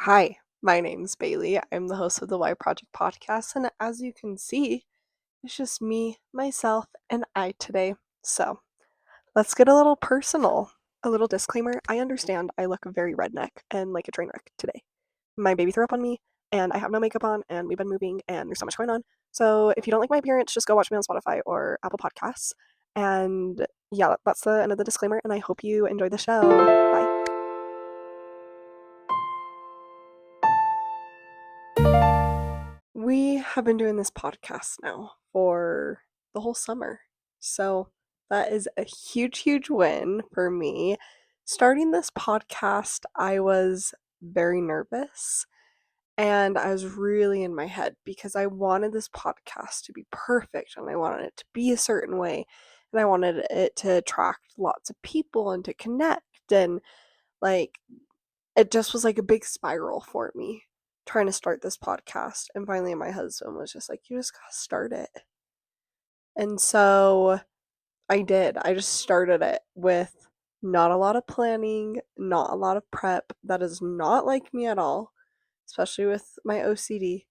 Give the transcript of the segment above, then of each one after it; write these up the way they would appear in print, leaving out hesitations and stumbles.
Hi, my name's Bailey. I'm the host of the Y Project podcast, and as you can see, it's just me, myself, and I today. So, let's get a little personal. A little disclaimer, I understand I look very redneck and like a train wreck today. My baby threw up on me, and I have no makeup on, and we've been moving, and there's so much going on. So, if you don't like my appearance, just go watch me on Spotify or Apple Podcasts. And yeah, that's the end of the disclaimer, and I hope you enjoy the show. Bye. We have been doing this podcast now for the whole summer. So that is a huge, huge win for me. Starting this podcast, I was very nervous and I was really in my head because I wanted this podcast to be perfect and I wanted it to be a certain way and I wanted it to attract lots of people and to connect and like it just was like a big spiral for me trying to start this podcast. And finally, my husband was just like, you just gotta start it. And so I did. I just started it with not a lot of planning, not a lot of prep. That is not like me at all, especially with my OCD.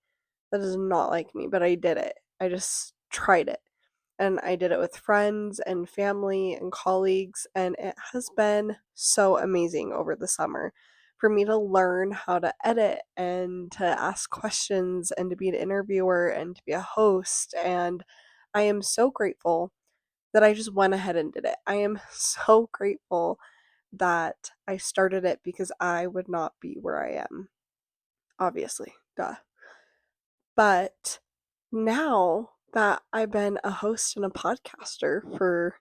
That is not like me, but I did it. I just tried it. And I did it with friends and family and colleagues, and it has been so amazing over the summer for me to learn how to edit and to ask questions and to be an interviewer and to be a host. And I am so grateful that I just went ahead and did it. I am so grateful that I started it because I would not be where I am, obviously. Duh. But now that I've been a host and a podcaster for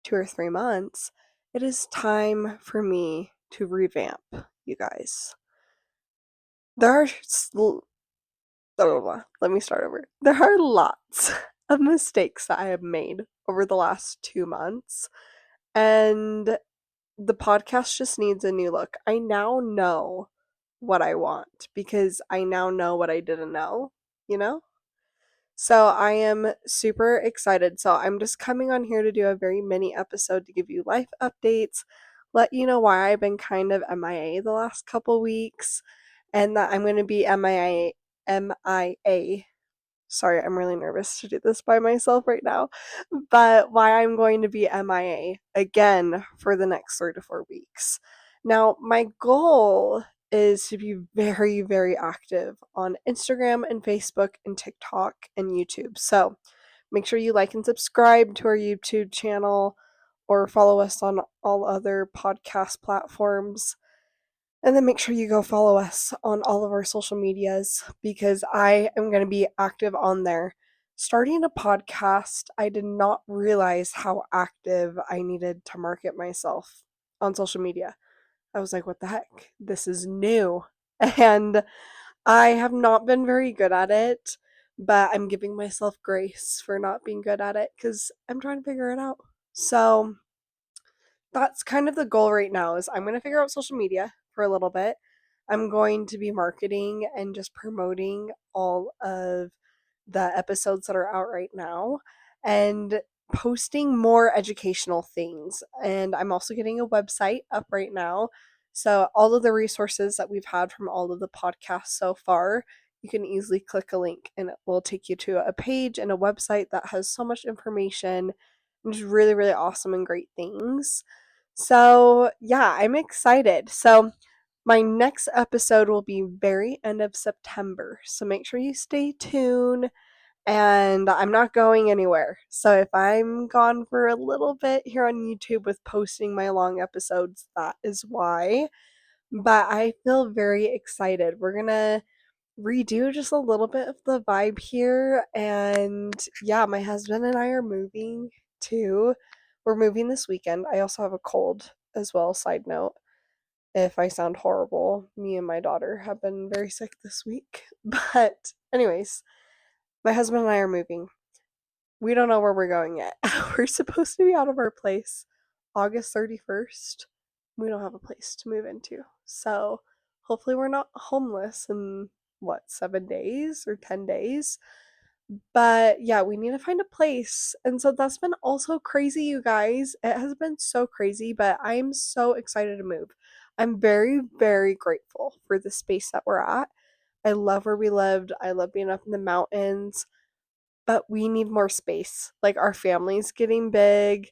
2 or 3 months, it is time for me to revamp, you guys. There are, blah, blah, blah. Let me start over. There are lots of mistakes that I have made over the last 2 months, and the podcast just needs a new look. I now know what I want because I now know what I didn't know, you know? So I am super excited. So I'm just coming on here to do a very mini episode to give you life updates, let you know why I've been kind of MIA the last couple weeks, and that I'm going to be MIA. Sorry, I'm really nervous to do this by myself right now, but why I'm going to be MIA again for the next 3 to 4 weeks. Now, my goal is to be very, very active on Instagram and Facebook and TikTok and YouTube. So make sure you like and subscribe to our YouTube channel or follow us on all other podcast platforms. And then make sure you go follow us on all of our social medias because I am going to be active on there. Starting a podcast, I did not realize how active I needed to market myself on social media. I was like, what the heck? This is new. And I have not been very good at it, but I'm giving myself grace for not being good at it because I'm trying to figure it out. So that's kind of the goal right now is I'm going to figure out social media for a little bit. I'm going to be marketing and just promoting all of the episodes that are out right now and posting more educational things. And I'm also getting a website up right now. So all of the resources that we've had from all of the podcasts so far, you can easily click a link and it will take you to a page and a website that has so much information and just really, really awesome and great things. So, yeah, I'm excited. So, my next episode will be very end of September. So, make sure you stay tuned. And I'm not going anywhere. So, if I'm gone for a little bit here on YouTube with posting my long episodes, that is why. But I feel very excited. We're going to redo just a little bit of the vibe here. And yeah, my husband and I are moving too. We're moving this weekend. I also have a cold as well, side note. If I sound horrible, me and my daughter have been very sick this week. But, anyways, my husband and I are moving. We don't know where we're going yet. We're supposed to be out of our place August 31st. We don't have a place to move into. So, hopefully, we're not homeless in 7 days or 10 days. But yeah, we need to find a place. And so that's been also crazy, you guys. It has been so crazy, but I'm so excited to move. I'm very, very grateful for the space that we're at. I love where we lived. I love being up in the mountains, but we need more space. Like, our family's getting big,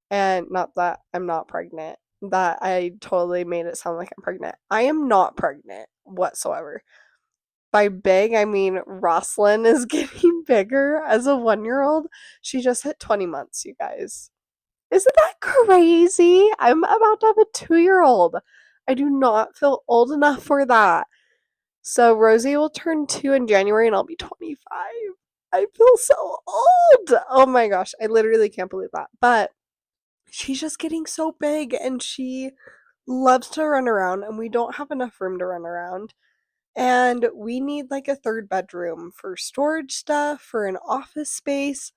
and not that I'm not pregnant. That I totally made it sound like I'm pregnant. I am not pregnant whatsoever. By big, I mean Roslyn is getting bigger as a 1-year-old. She just hit 20 months, you guys. Isn't that crazy? I'm about to have a 2-year-old. I do not feel old enough for that. So Rosie will turn 2 in January and I'll be 25. I feel so old. Oh my gosh, I literally can't believe that. But she's just getting so big and she loves to run around and we don't have enough room to run around. And we need like a third bedroom for storage stuff, for an office space,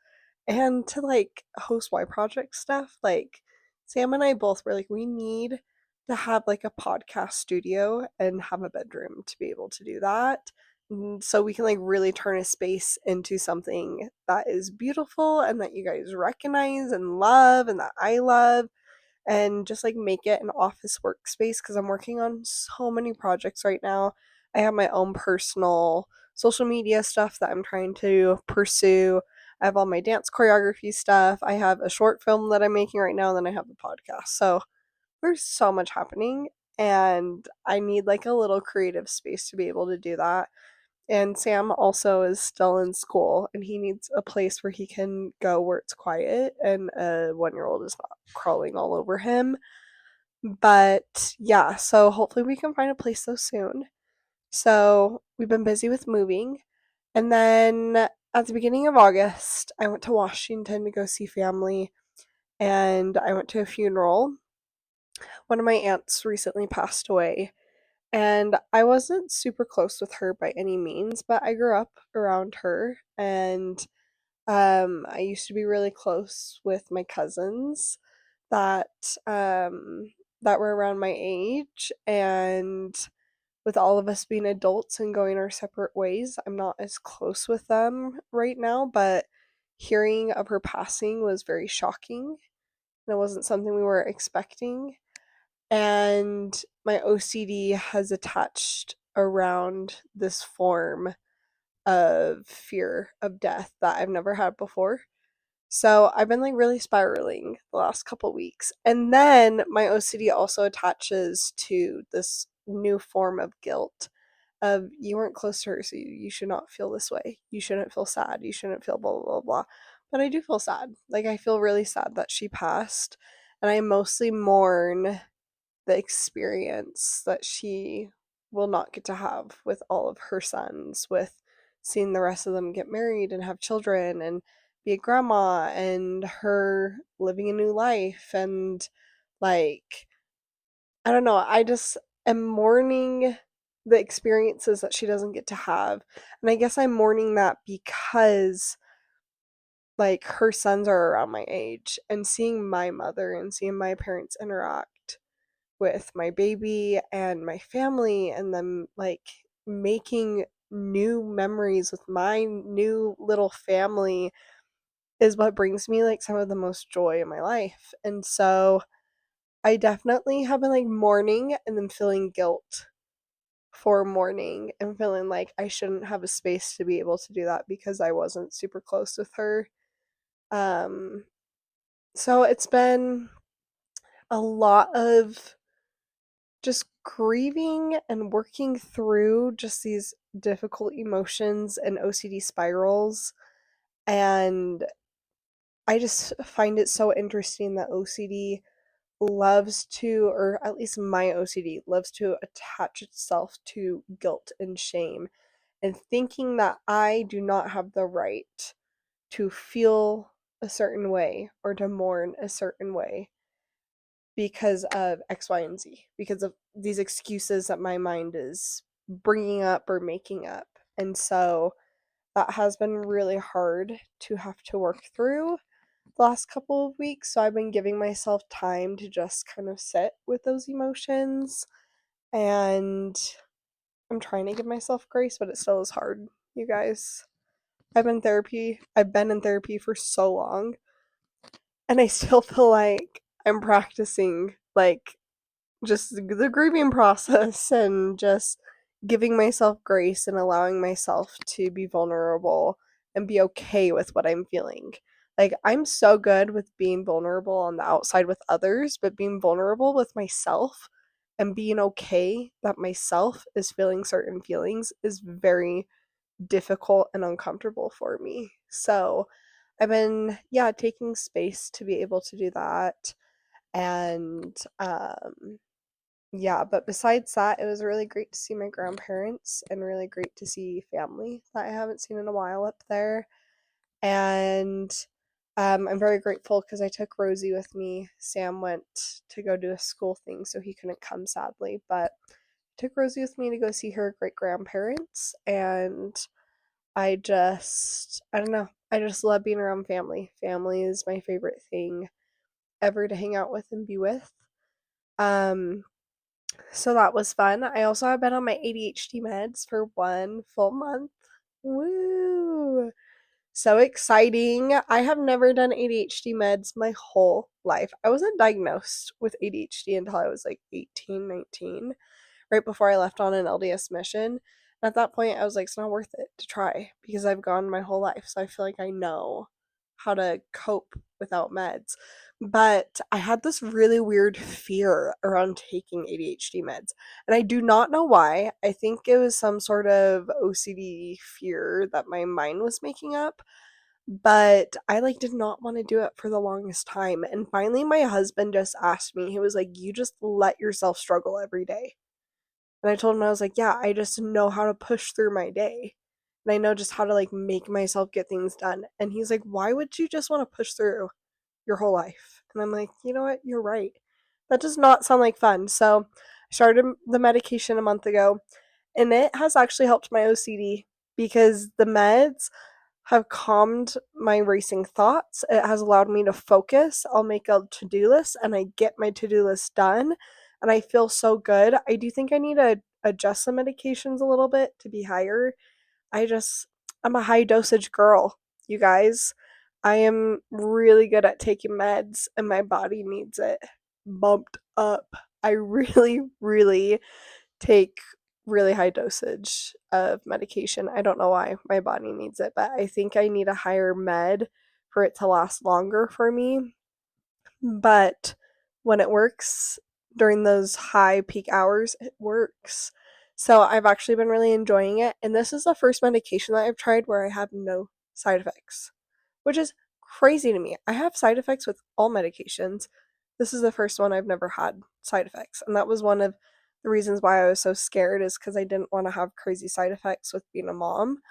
and to like host Y project stuff. Like, Sam and I both were like, we need to have like a podcast studio and have a bedroom to be able to do that. So we can like really turn a space into something that is beautiful and that you guys recognize and love and that I love, and just like make it an office workspace because I'm working on so many projects right now. I have my own personal social media stuff that I'm trying to pursue. I have all my dance choreography stuff. I have a short film that I'm making right now, and then I have the podcast. So there's so much happening, and I need like a little creative space to be able to do that. And Sam also is still in school and he needs a place where he can go where it's quiet and a 1-year-old is not crawling all over him. But yeah, so hopefully we can find a place so soon. So we've been busy with moving. And then at the beginning of August, I went to Washington to go see family and I went to a funeral. One of my aunts recently passed away. And I wasn't super close with her by any means, but I grew up around her and I used to be really close with my cousins that that were around my age, and with all of us being adults and going our separate ways, I'm not as close with them right now, but hearing of her passing was very shocking and it wasn't something we were expecting. And my OCD has attached around this form of fear of death that I've never had before. So I've been like really spiraling the last couple weeks. And then my OCD also attaches to this new form of guilt of you weren't close to her, so you should not feel this way. You shouldn't feel sad. You shouldn't feel blah, blah, blah, blah. But I do feel sad. Like, I feel really sad that she passed. And I mostly mourn the experience that she will not get to have with all of her sons, with seeing the rest of them get married and have children and be a grandma, and her living a new life. And like, I don't know, I just am mourning the experiences that she doesn't get to have. And I guess I'm mourning that because like her sons are around my age, and seeing my mother and seeing my parents interact with my baby and my family and them like making new memories with my new little family is what brings me like some of the most joy in my life. And so I definitely have been like mourning and then feeling guilt for mourning and feeling like I shouldn't have a space to be able to do that because I wasn't super close with her. Um so it's been a lot of just grieving and working through just these difficult emotions and OCD spirals. And I just find it so interesting that OCD loves to, or at least my OCD loves to attach itself to guilt and shame, and thinking that I do not have the right to feel a certain way or to mourn a certain way because of X, Y, and Z, because of these excuses that my mind is bringing up or making up. And so that has been really hard to have to work through the last couple of weeks. So I've been giving myself time to just kind of sit with those emotions. And I'm trying to give myself grace, but it still is hard, you guys. I've been in therapy for so long, and I still feel like I'm practicing like just the grieving process and just giving myself grace and allowing myself to be vulnerable and be okay with what I'm feeling. Like, I'm so good with being vulnerable on the outside with others, but being vulnerable with myself and being okay that myself is feeling certain feelings is very difficult and uncomfortable for me. So, I've been, yeah, taking space to be able to do that. And yeah, but besides that, it was really great to see my grandparents and really great to see family that I haven't seen in a while up there. And I'm very grateful because I took Rosie with me. Sam went to go do a school thing, so he couldn't come sadly, but I took Rosie with me to go see her great grandparents. And I don't know, I just love being around family. Family is my favorite thing ever to hang out with and be with. Um, So that was fun. I also have been on my ADHD meds for 1 full month. Woo! So exciting. I have never done ADHD meds my whole life. I wasn't diagnosed with ADHD until I was like 18, 19, right before I left on an LDS mission. And at that point, I was like, it's not worth it to try because I've gone my whole life. So I feel like I know how to cope without meds. But I had this really weird fear around taking ADHD meds. And I do not know why. I think it was some sort of OCD fear that my mind was making up. But I like did not want to do it for the longest time. And finally my husband just asked me, he was like, you just let yourself struggle every day. And I told him, I was like, yeah, I just know how to push through my day. And I know just how to like make myself get things done. And he's like, why would you just want to push through your whole life? And I'm like, you know what? You're right. That does not sound like fun. So I started the medication a month ago, and it has actually helped my OCD because the meds have calmed my racing thoughts. It has allowed me to focus. I'll make a to do list and I get my to do list done, and I feel so good. I do think I need to adjust the medications a little bit to be higher. I just, I'm a high dosage girl, you guys. I am really good at taking meds and my body needs it bumped up. I really, really take really high dosage of medication. I don't know why my body needs it, but I think I need a higher med for it to last longer for me. But when it works during those high peak hours, it works. So I've actually been really enjoying it. And this is the first medication that I've tried where I have no side effects, which is crazy to me. I have side effects with all medications. This is the first one I've never had side effects. And that was one of the reasons why I was so scared, is because I didn't want to have crazy side effects with being a mom.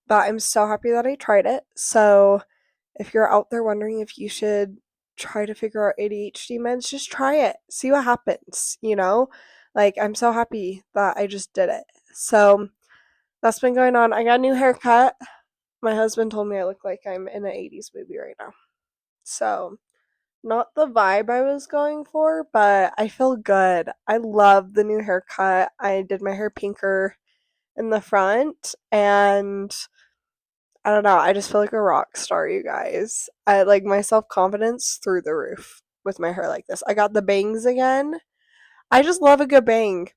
But I'm so happy that I tried it. So if you're out there wondering if you should try to figure out ADHD meds, just try it. See what happens, you know? Like, I'm so happy that I just did it. So that's been going on. I got a new haircut. My husband told me I look like I'm in an 80s movie right now. So, not the vibe I was going for, but I feel good. I love the new haircut. I did my hair pinker in the front, and I don't know, I just feel like a rock star, you guys. I like my self-confidence through the roof with my hair like this. I got the bangs again. I just love a good bang.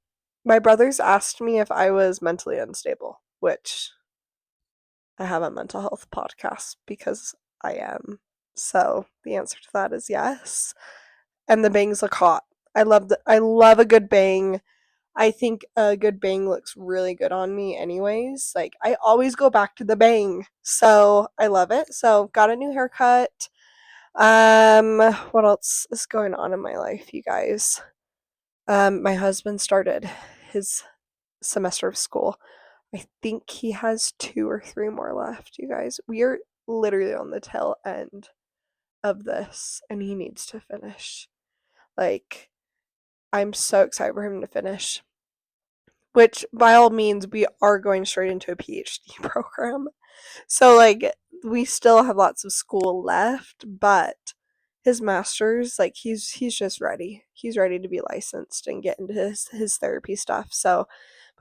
My brothers asked me if I was mentally unstable, which I have a mental health podcast because I am. So the answer to that is yes. And the bangs look hot. I love a good bang. I think a good bang looks really good on me anyways. Like, I always go back to the bang. So I love it. So got a new haircut. What else is going on in my life, you guys? My husband started his semester of school. I think he has 2 or 3 more left, you guys. We are literally on the tail end of this, and he needs to finish. Like, I'm so excited for him to finish. Which, by all means, we are going straight into a PhD program. So, like, we still have lots of school left, but his master's, like, he's just ready. He's ready to be licensed and get into his therapy stuff. So,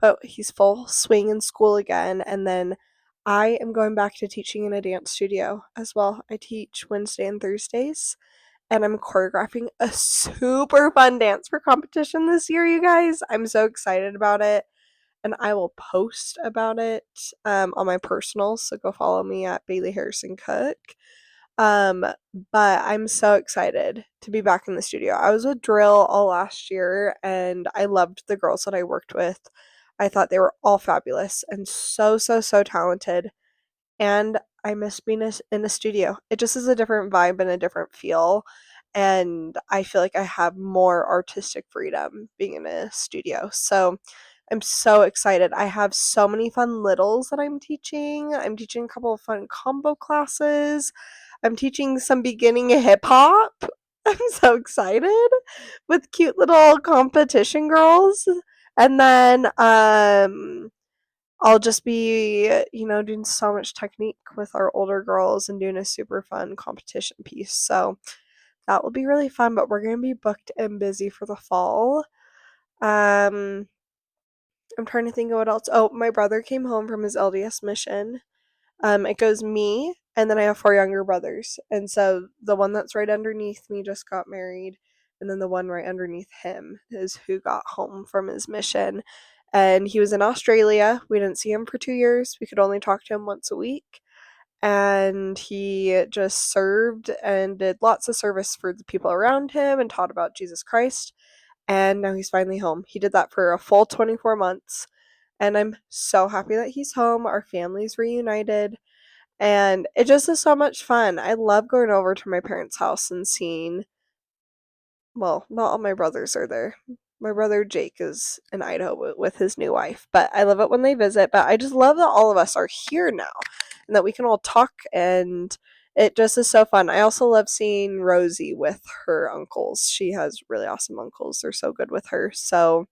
but he's full swing in school again. And then I am going back to teaching in a dance studio as well. I teach Wednesday and Thursdays. and I'm choreographing a super fun dance for competition this year, you guys. I'm so excited about it, and I will post about it on my personals, so go follow me at Bailey Harrison Cook. Um, but I'm so excited to be back in the studio. I was with drill all last year, and I loved the girls that I worked with. I thought they were all fabulous and so, so, so talented. And I miss being in a studio. It just is a different vibe and a different feel. And I feel like I have more artistic freedom being in a studio. So I'm so excited. I have so many fun littles that I'm teaching. I'm teaching a couple of fun combo classes. I'm teaching some beginning hip hop. I'm so excited with cute little competition girls. And then I'll just be, doing so much technique with our older girls and doing a super fun competition piece. So that will be really fun, but we're going to be booked and busy for the fall. Um, I'm trying to think of what else. Oh, my brother came home from his LDS mission. It goes me, and then I have 4 younger brothers. And so the one that's right underneath me just got married, and then the one right underneath him is who got home from his mission. And he was in Australia. We didn't see him for 2 years. We could only talk to him once a week. And he just served and did lots of service for the people around him and taught about Jesus Christ. And now he's finally home. He did that for a full 24 months. And I'm so happy that he's home. Our family's reunited. And it just is so much fun. I love going over to my parents' house and seeing, well, not all my brothers are there. My brother Jake is in Idaho with his new wife, but I love it when they visit. But I just love that all of us are here now and that we can all talk, and it just is so fun. I also love seeing Rosie with her uncles. She has really awesome uncles. They're so good with her. So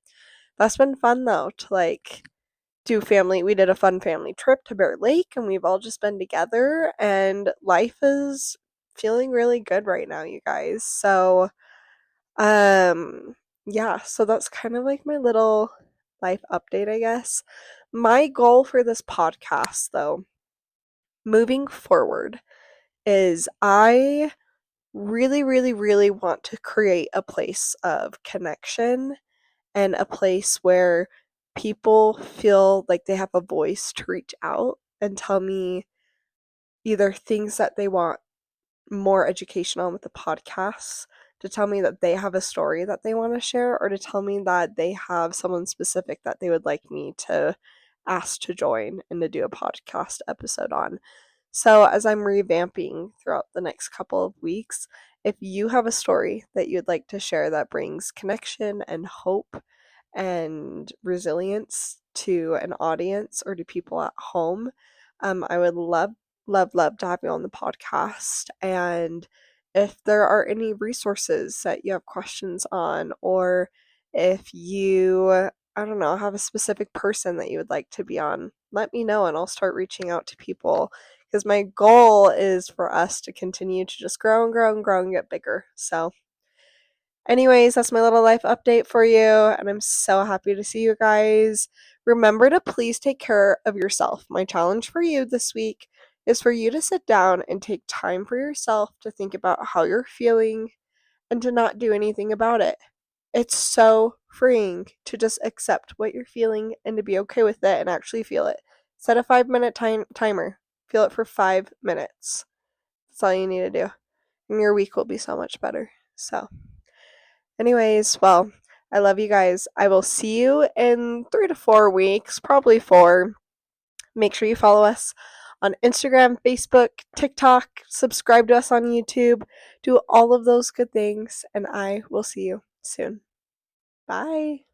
that's been fun though to we did a fun family trip to Bear Lake, and we've all just been together, and life is feeling really good right now, you guys. So um yeah, so that's kind of like my little life update, I guess. My goal for this podcast though, moving forward, is I really, really, really want to create a place of connection and a place where people feel like they have a voice to reach out and tell me either things that they want more education on with the podcasts, to tell me that they have a story that they want to share, or to tell me that they have someone specific that they would like me to ask to join and to do a podcast episode on. So, as I'm revamping throughout the next couple of weeks, if you have a story that you'd like to share that brings connection and hope and resilience to an audience or to people at home, I would love, love, love to have you on the podcast. And if there are any resources that you have questions on, or if you, I don't know, have a specific person that you would like to be on, let me know and I'll start reaching out to people, because my goal is for us to continue to just grow and grow and grow and get bigger. So anyways, that's my little life update for you, and I'm so happy to see you guys. Remember to please take care of yourself. My challenge for you this week is for you to sit down and take time for yourself to think about how you're feeling and to not do anything about it. It's so freeing to just accept what you're feeling and to be okay with it and actually feel it. Set a 5-minute timer. Feel it for 5 minutes. That's all you need to do. And your week will be so much better. So anyways, well, I love you guys. I will see you in 3 to 4 weeks, probably 4. Make sure you follow us on Instagram, Facebook, TikTok, subscribe to us on YouTube, do all of those good things, and I will see you soon. Bye.